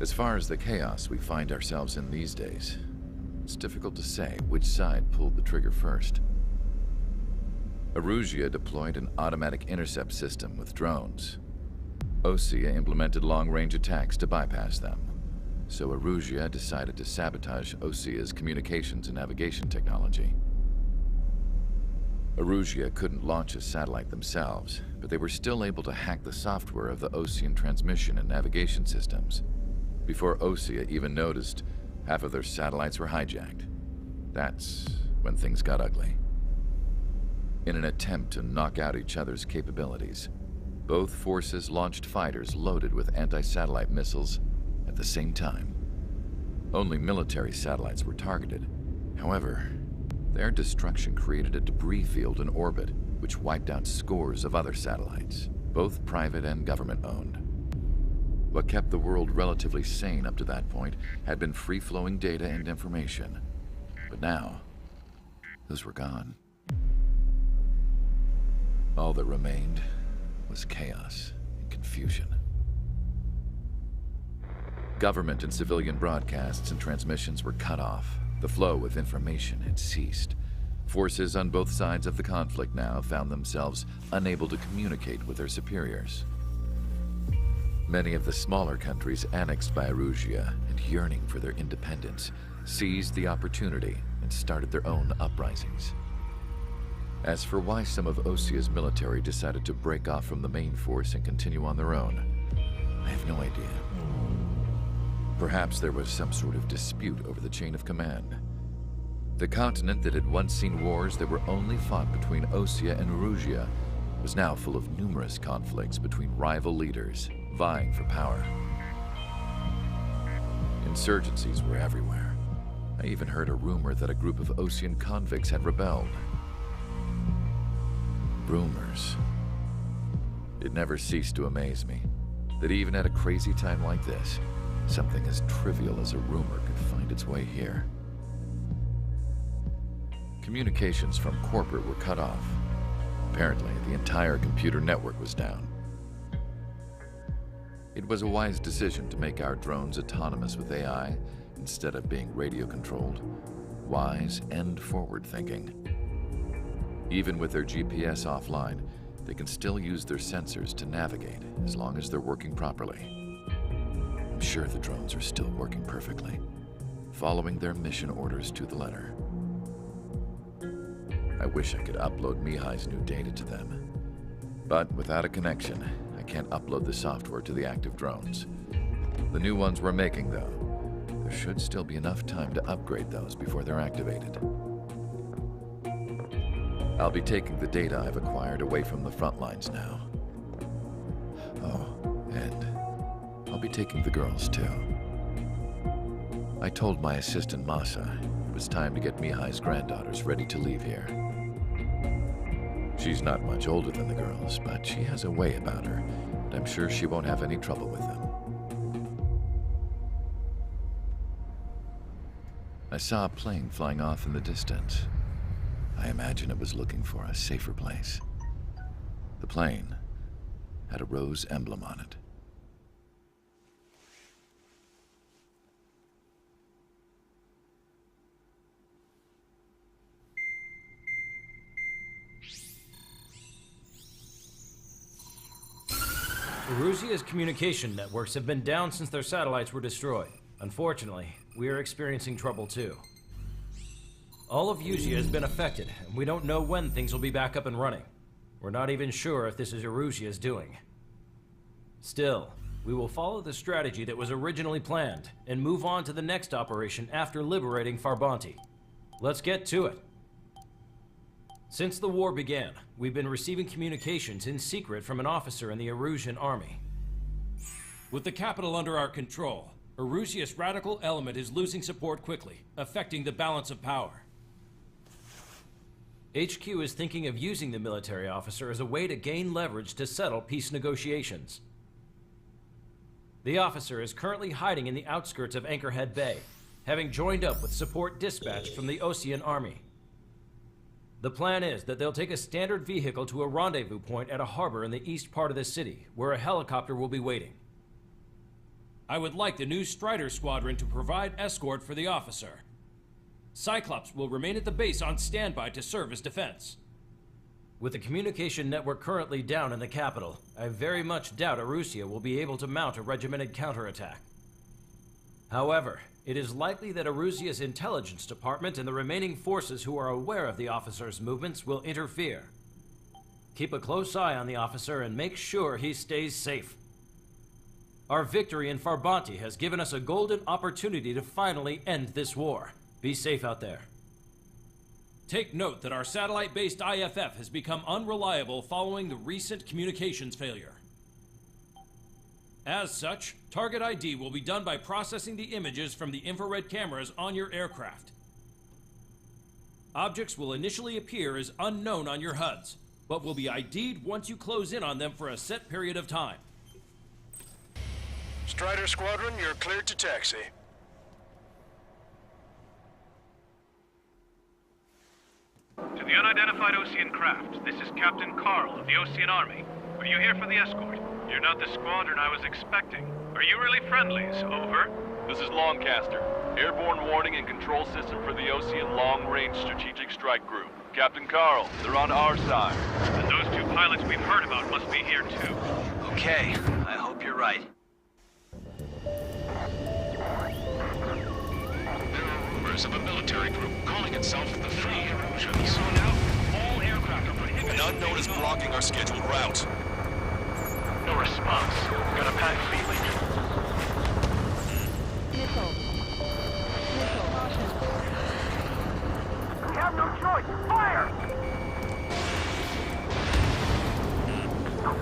As far as the chaos we find ourselves in these days, it's difficult to say which side pulled the trigger first. Erusia deployed an automatic intercept system with drones. Osea implemented long-range attacks to bypass them. So Erusia decided to sabotage Osea's communications and navigation technology. Erusia couldn't launch a satellite themselves, but they were still able to hack the software of the Osean transmission and navigation systems. Before Osea even noticed, half of their satellites were hijacked. That's when things got ugly. In an attempt to knock out each other's capabilities, both forces launched fighters loaded with anti-satellite missiles at the same time. Only military satellites were targeted. However, their destruction created a debris field in orbit, which wiped out scores of other satellites, both private and government-owned. What kept the world relatively sane up to that point had been free-flowing data and information. But now, those were gone. All that remained was chaos and confusion. Government and civilian broadcasts and transmissions were cut off. The flow of information had ceased. Forces on both sides of the conflict now found themselves unable to communicate with their superiors. Many of the smaller countries annexed by Erusia and yearning for their independence seized the opportunity and started their own uprisings. As for why some of Osea's military decided to break off from the main force and continue on their own, I have no idea. Perhaps there was some sort of dispute over the chain of command. The continent that had once seen wars that were only fought between Osea and Erusia was now full of numerous conflicts between rival leaders vying for power. Insurgencies were everywhere. I even heard a rumor that a group of Osean convicts had rebelled. Rumors. It never ceased to amaze me that even at a crazy time like this, something as trivial as a rumor could find its way here. Communications from corporate were cut off. Apparently, the entire computer network was down. It was a wise decision to make our drones autonomous with AI instead of being radio-controlled. Wise and forward-thinking. Even with their GPS offline, they can still use their sensors to navigate as long as they're working properly. I'm sure the drones are still working perfectly, following their mission orders to the letter. I wish I could upload Mihai's new data to them. But without a connection, I can't upload the software to the active drones. The new ones we're making, though, there should still be enough time to upgrade those before they're activated. I'll be taking the data I've acquired away from the front lines now. Oh, and I'll be taking the girls, too. I told my assistant Masa it was time to get Mihai's granddaughters ready to leave here. She's not much older than the girls, but she has a way about her, and I'm sure she won't have any trouble with them. I saw a plane flying off in the distance. I imagine it was looking for a safer place. The plane had a rose emblem on it. Erusia's communication networks have been down since their satellites were destroyed. Unfortunately, we are experiencing trouble too. All of Erusia has been affected, and we don't know when things will be back up and running. We're not even sure if this is Erusia's doing. Still, we will follow the strategy that was originally planned, and move on to the next operation after liberating Farbanti. Let's get to it. Since the war began, we've been receiving communications in secret from an officer in the Erusian army. With the capital under our control, Erusia's radical element is losing support quickly, affecting the balance of power. HQ is thinking of using the military officer as a way to gain leverage to settle peace negotiations. The officer is currently hiding in the outskirts of Anchorhead Bay, having joined up with support dispatched from the Osean army. The plan is that they'll take a standard vehicle to a rendezvous point at a harbor in the east part of the city, where a helicopter will be waiting. I would like the new Strider Squadron to provide escort for the officer. Cyclops will remain at the base on standby to serve as defense. With the communication network currently down in the capital, I very much doubt Arusea will be able to mount a regimented counterattack. However, it is likely that Arusea's intelligence department and the remaining forces who are aware of the officer's movements will interfere. Keep a close eye on the officer and make sure he stays safe. Our victory in Farbanti has given us a golden opportunity to finally end this war. Be safe out there. Take note that our satellite-based IFF has become unreliable following the recent communications failure. As such, target ID will be done by processing the images from the infrared cameras on your aircraft. Objects will initially appear as unknown on your HUDs, but will be ID'd once you close in on them for a set period of time. Strider Squadron, you're cleared to taxi. To the unidentified Ocean craft, this is Captain Carl of the Ocean Army. Are you here for the escort? You're not the squadron I was expecting. Are you really friendlies? Over. This is Longcaster. Airborne warning and control system for the Ocean Long-Range Strategic Strike Group. Captain Carl, they're on our side. And those two pilots we've heard about must be here too. Okay, I hope you're right. There are rumors of a military group calling itself the Free Erosions. So now, all aircraft are prohibited. An unknown is blocking our scheduled route. No response. Got a pack feeling. Missile. Caution. We have no choice. Fire!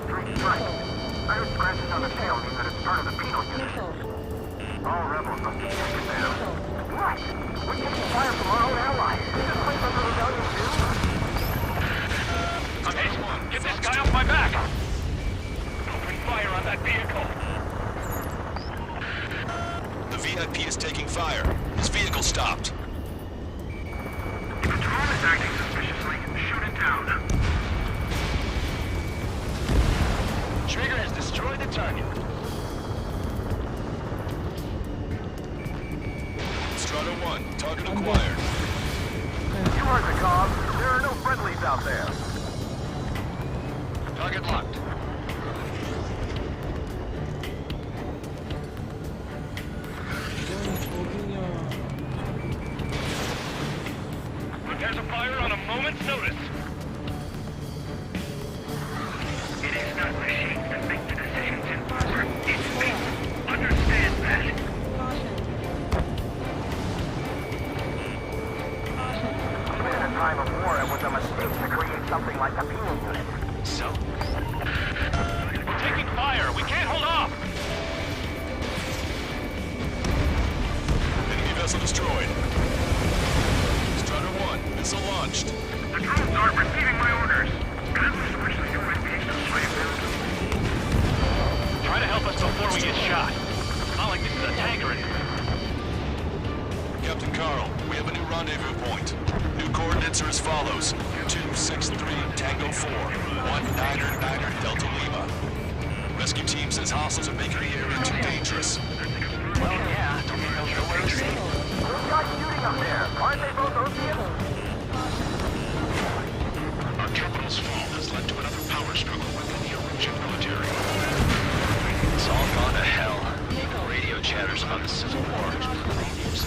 Straight strike. Iron scratches on the tail mean that it's part of the penal unit. Missile. All rebels must be taken down. Missile. What? We're taking fire from our own allies. Is this place under rebellion too? Hey, get this guy off my back! Open fire on that vehicle! The VIP is taking fire. His vehicle stopped. If a drone is acting suspiciously, shoot it down. Trigger has destroyed the target. Strata 1, target acquired. You heard the comm. There are no friendlies out there. Target locked. Prepare to fire on a moment's notice. It is not machines that make the decisions in war. It's people. Understand that. Caution. Even in a time of war, it was a mistake to create something like a penal unit. So? We're taking fire. We can't hold off. Enemy vessel destroyed. Strata 1, missile launched. The drones aren't receiving my orders. I wish the communications Try to help us before we get shot. It's not like this is a tank or anything. Captain Carl, we have a new rendezvous point. New coordinates are as follows. 263 Tango 4, 1999 Delta Lima. Rescue team says hostiles are making the area too dangerous. Well, yeah, don't think they'll get away safe. Who's got shooting up there? Aren't they both Ocean? Our capital's fall has led to another power struggle within the Erosion military. It's all gone to hell. Radio chatters about the Civil War.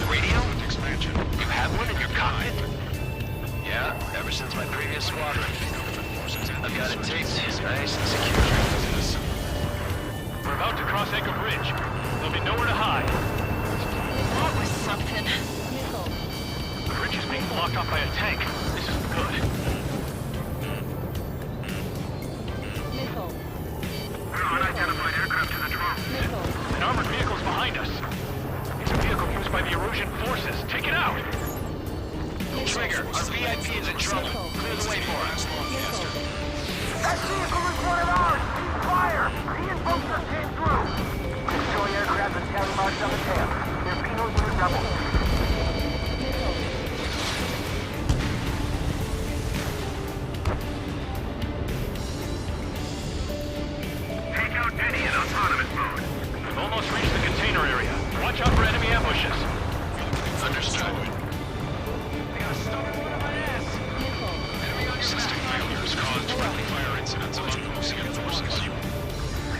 Radio? Expansion. You have one in your cockpit? Yeah, ever since my previous squadron. I've got it taped, nice and secure. We're about to cross Anchor Bridge. There'll be nowhere to hide. That was something. Missile. The bridge is being blocked off by a tank. This isn't good. Missile. Unidentified aircraft to the drone. Missile. An armored vehicle's behind us. It's a vehicle used by the Erosion forces. Take it out! Trigger, our VIP is in trouble. Clear the way for us. That vehicle is one of ours! Fire! Reinforcements came through! Destroy aircraft and carry marks on the tail. They're penal unit rebels. Take out Penny in autonomous mode. We've almost reached the containment container area. Watch out for enemy ambushes. Understood. System failures caused friendly fire incidents among Ocean forces.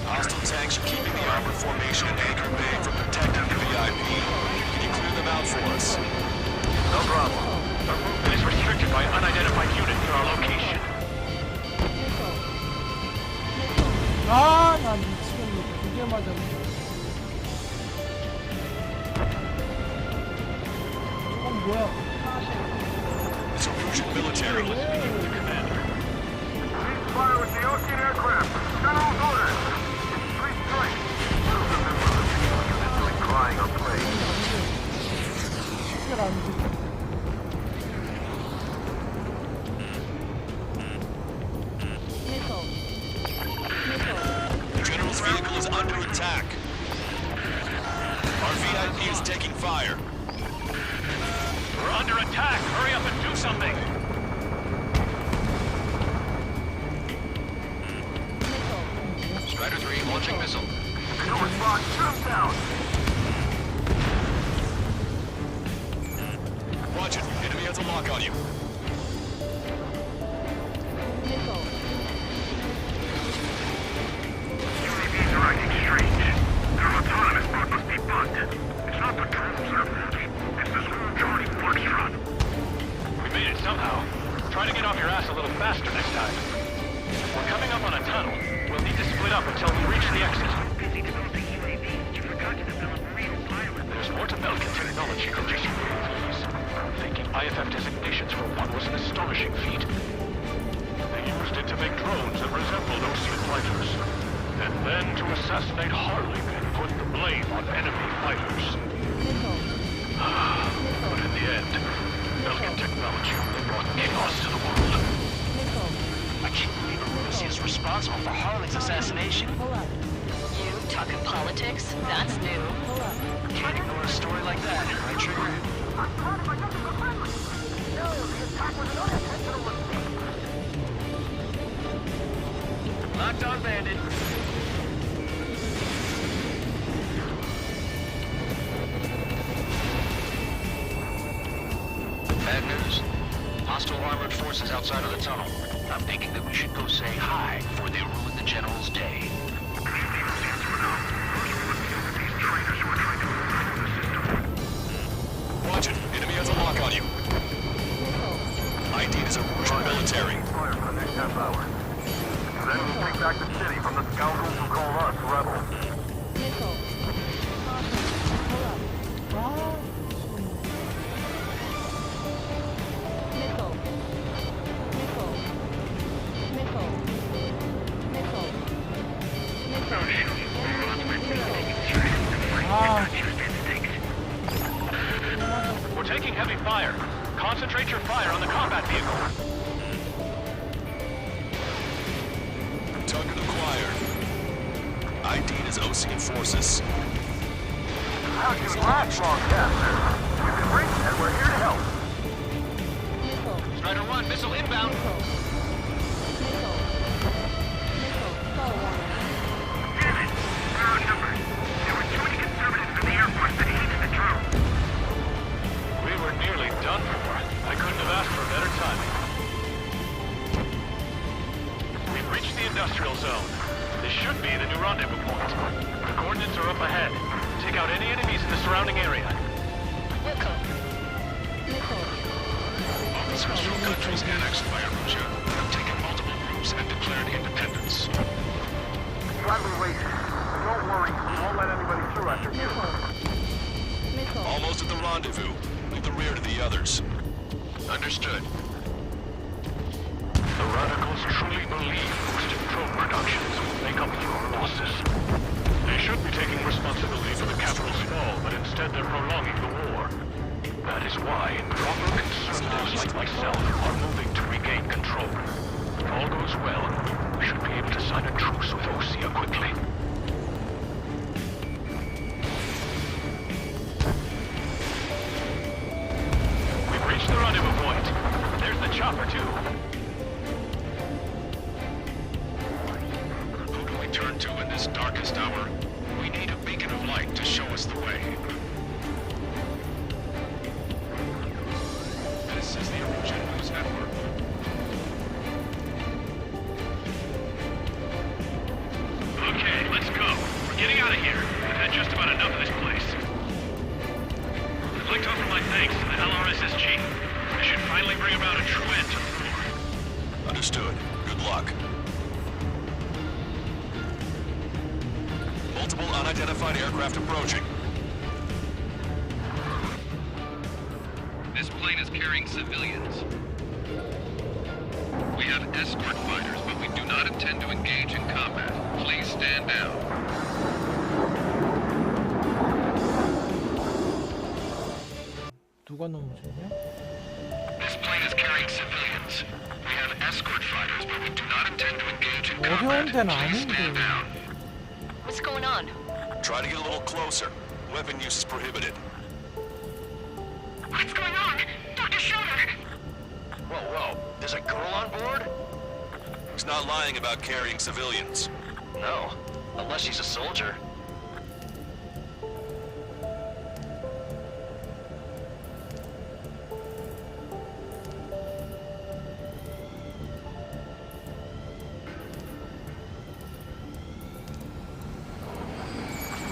Hostile tanks are keeping the armored formation in Anchor Bay from protecting the VIP. Can you clear them out for us? No problem. Our movement is restricted by an unidentified unit near our location. 아, 나 미치겠네. 이게 맞아. 이건 뭐야? It's Erusian military. Fire with the Ocean aircraft. General's orders. Three strikes. Literally crying on play. 쉽게 안 돼. The General's vehicle is under attack. Our VIP is taking fire. We're under attack. Hurry up and do something. Strider 3 launching missile. No response. Shoot him down. Watch it. Enemy has a lock on you. UAVs are acting strange. Their autonomous mode must be bugged. It's not the drones that are faulty. It's this whole Johnny Foxtrot. We made it somehow. Try to get off your ass a little faster next time. We're coming up on a tunnel. We'll need to split up until we reach the exit. Busy developing UAVs. You forgot to develop real pilots. There's more to Belkin technology than just UAVs. Thinking IFF designations for one was an astonishing feat. They used it to make drones that resembled Ocean fighters. And then to assassinate Harley and put the blame on enemy fighters. But in the end, Belkin technology only brought chaos to the world. I can't believe Arusi is responsible for Harley's assassination. You talking politics? That's new. Can't ignore a story like that, right, Trigger? Locked on bandit. Bad news. Hostile armored forces outside of the tunnel. I'm thinking that we should go say hi before they ruin the General's day. Watch it. Enemy has a lock on you. ID is Erusian military. Fire for the next half hour. Then we'll take back the city from the scoundrels who call us rebels. We're taking heavy fire. Concentrate your fire on the combat vehicle. Target acquired. ID is Ocean forces. How'd you last long, Captain? We've been reached and we're here to help. Strider 1, missile inbound. Damn it! We're outnumbered. There were too many conservatives in the Air Force that hated the drone. We were nearly done for. I couldn't have asked for better timing. We've reached the industrial zone. This should be the new rendezvous point. The coordinates are up ahead. Take out any enemies in the surrounding area. Officers from countries annexed by Arusia have taken multiple groups and declared independence. Gladly wait. Don't worry. We won't let anybody through after you. Almost at the rendezvous. Leave the rear to the others. Understood. The radicals truly believe boosted drone productions will make up your losses. They should be taking responsibility for the capital's fall, but instead they're prolonging the war. That is why proper conservatives like myself are moving to regain control. If all goes well, we should be able to sign a truce with Osea quickly. We've reached the rendezvous point. There's the chopper, too. Who do we turn to in this darkest hour? We need a big beacon of light to show us the way. This is the Erosion News Network. Okay, let's go. We're getting out of here. We've had just about enough of this place. I'd like to offer my thanks to the LRSSG. This should finally bring about a true end to the war. Understood. Good luck. Multiple unidentified aircraft approaching. This plane is carrying civilians. We have escort fighters, but we do not intend to engage in combat. Please stand down. 누가 넘어졌냐? This plane is carrying civilians. We have escort fighters, but we do not intend to engage in combat. 어려운 데는 Please stand 아닌데. down. What's going on? Try to get a little closer. Weapon use is prohibited. What's going on? Dr. Schroeder! Whoa. There's a girl on board? He's not lying about carrying civilians. No. Unless she's a soldier.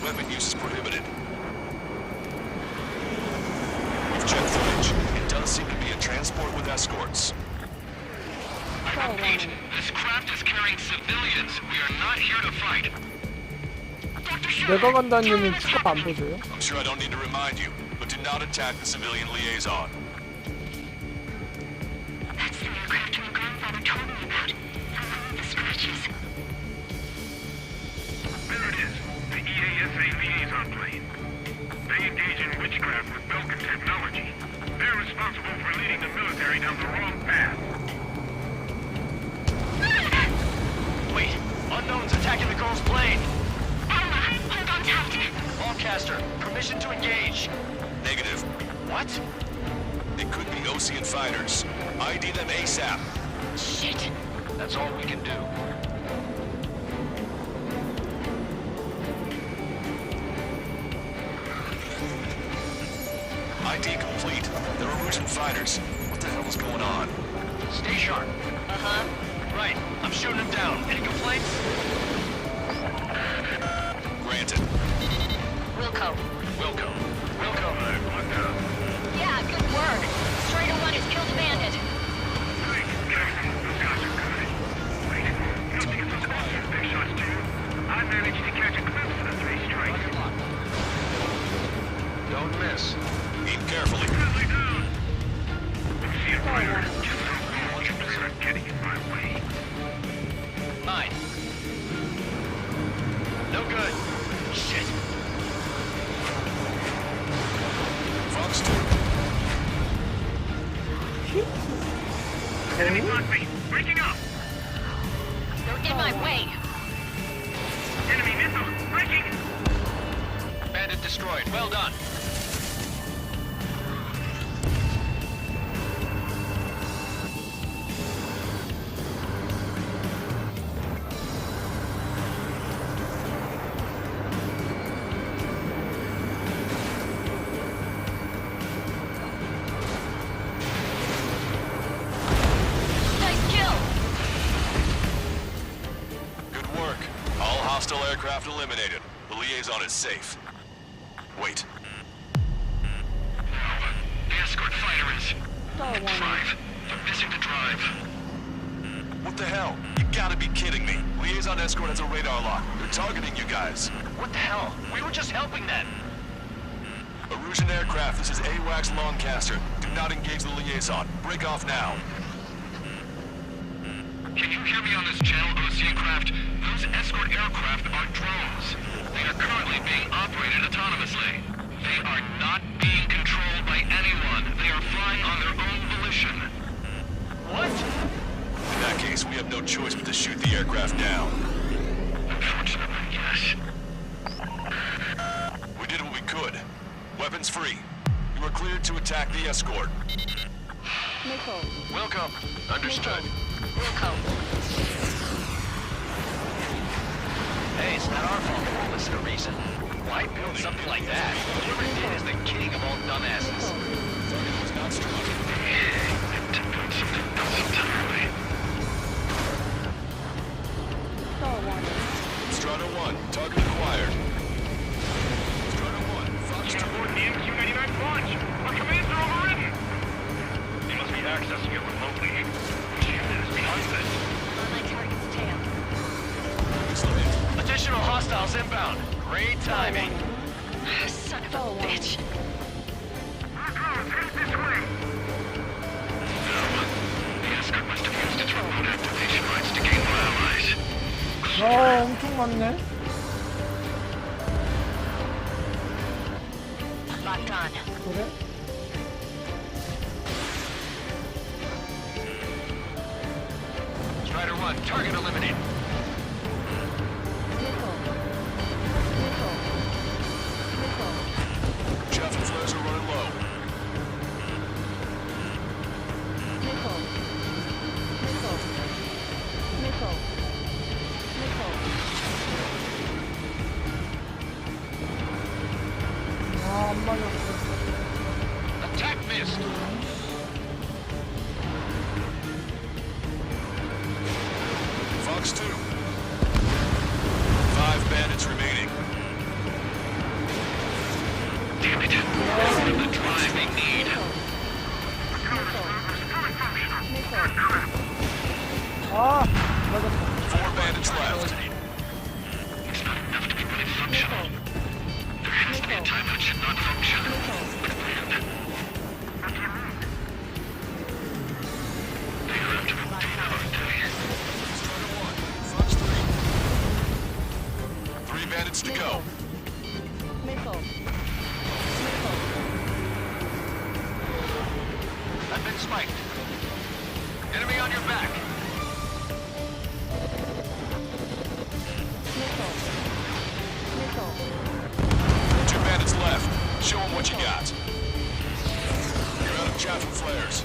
Weapon use is prohibited. We've checked footage. It does seem to be a transport with escorts. I repeat, this craft is carrying civilians. We are not here to fight. 내가 간다님은 추가 안 보세요? I'm sure I don't need to remind you, but do not attack the civilian liaison. That's the aircraft my grandfather told me about. The scratches. There it is, the EASA liaison plane. They engage in witchcraft with Belkin technology. They're responsible for leading the military down the wrong path. Wait, unknown's attacking the girl's plane. Alma, hold on tight. Allcaster, permission to engage. Negative. What? It could be Ocean fighters. ID them ASAP. Shit. That's all we can do. ID complete. They're Erosion fighters. What the hell is going on? Stay sharp. Uh-huh. Right, I'm shooting him down. Any complaints? Granted. Wilco. Wilco. Yeah, good work. Strider 1 has killed a bandit. I managed to catch a glimpse of the three strikes. Don't miss. Aim carefully. Friendly down. See a fighter. Just don't be 100% getting in my way. 9. No good. Shit. Fox 2. Enemy on me. Breaking up. They're in my way. Enemy missile. Breaking. Bandit destroyed. Well done. Nice kill. Good work. All hostile aircraft eliminated. The liaison is safe. Wait. The escort fighter is... Drive. They're missing the drive. What the hell? You gotta be kidding me. Liaison escort has a radar lock. They're targeting you guys. What the hell? We were just helping them. Erosion aircraft, this is AWACS Longcaster. Do not engage the liaison. Break off now. Can you hear me on this channel, Ocean craft? Those escort aircraft are drones. They are currently being operated autonomously. They are not being controlled by anyone. They are flying on their own volition. What? In that case, we have no choice but to shoot the aircraft down. Unfortunately, yes. We did what we could. Weapons free. You are cleared to attack the escort. Welcome. Understood. Wilco. Hey, it's not our fault they won't listen to reason. Why build something like that? Whoever did is the king of all dumbasses. Target was not struck. Strata 1, target acquired. Strata 1, Fox 2. Airborne DMQ-99 launch! Our commands are overridden! They must be accessing it remotely. Which unit is behind this? On my target's tail. Excellent. Additional hostiles inbound. Great timing. Son of a bitch. Headed this way! The escort must have used its remote activation rights to gain more allies. 엄청 많네. Locked on. 그래? Strider 1, target eliminated. Chaff and flares are running low. 아, 안 맞았어. Attack missed. Fox 2. 5 bandits remaining. Damn it! The drive they need. 아, 맞았어. 4 bandits left. It's not enough to be really functional. There has to be a time when it should not function. But when? What do you mean? They have to rotate, aren't they? Strata 1, Fox 3. 3 bandits to go. I've been spiked. Enemy on your back. Two bandits left. Show them what you got. You're out of chaff and flares.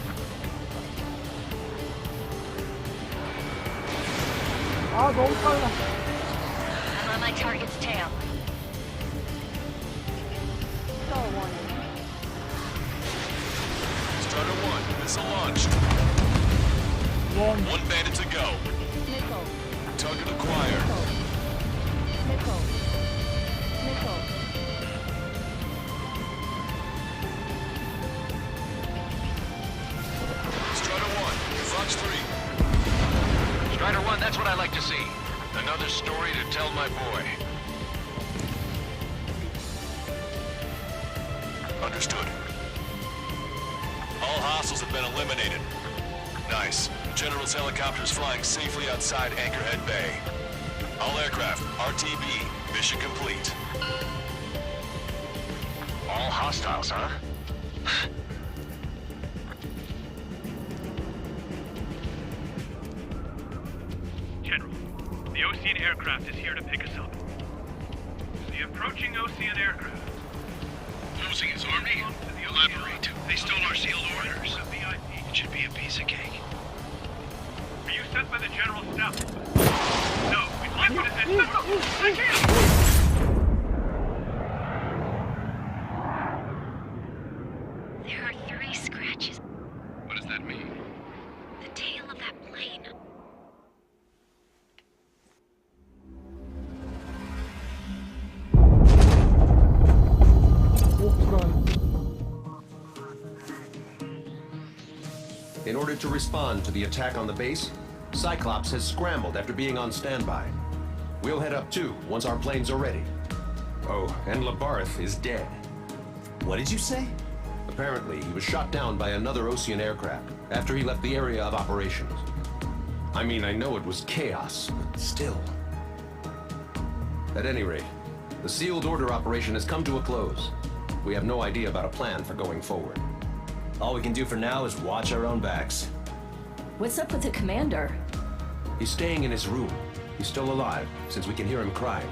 아, 너무 빨라. I'm on my target's tail. Strata 1, missile launched. 원. 1 bandit to go. Target acquired. Strata 1, Fox 3. Strider 1, that's what I like to see. Another story to tell my boy. Understood. All hostiles have been eliminated. Nice. General's helicopter is flying safely outside Anchorhead Bay. All aircraft, RTB, mission complete. All hostiles, huh? General, the Ocean aircraft is here to pick us up. The approaching Ocean aircraft. Losing his army? Elaborate. They stole our sealed orders. It should be a piece of cake. Are you sent by the General's staff? No, we'd like you to send I can't! There are 3 scratches. What does that mean? The tail of that plane. 오, 불안. In order to respond to the attack on the base, Cyclops has scrambled after being on standby. We'll head up too, once our planes are ready. Oh, and Labarth is dead. What did you say? Apparently, he was shot down by another Ocean aircraft after he left the area of operations. I mean, I know it was chaos, but still. At any rate, the sealed order operation has come to a close. We have no idea about a plan for going forward. All we can do for now is watch our own backs. What's up with the commander? He's staying in his room. He's still alive, since we can hear him crying.